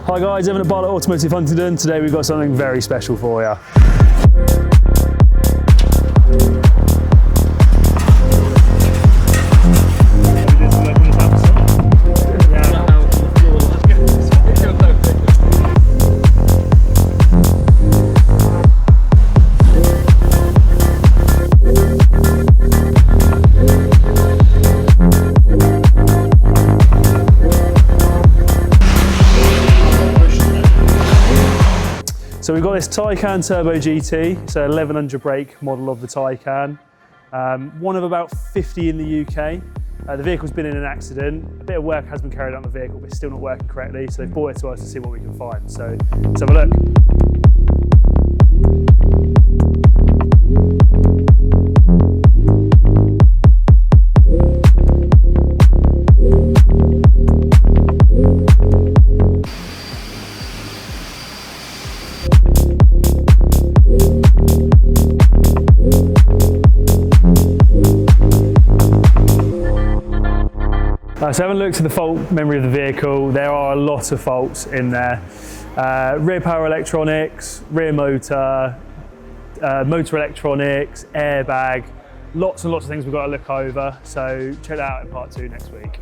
Hi guys, Evan at Bartlett Automotive Huntingdon. Today we've got something very special for you. So we've got this Taycan Turbo GT, it's an 1100 brake model of the Taycan. One of about 50 in the UK. The vehicle's been in an accident. A bit of work has been carried out on the vehicle, but it's still not working correctly, so they've brought it to us to see what we can find. So let's have a look. So having looked at the fault memory of the vehicle, there are a lot of faults in there. Rear power electronics, rear motor, motor electronics, airbag, lots and lots of things we've got to look over. So check that out in part 2 next week.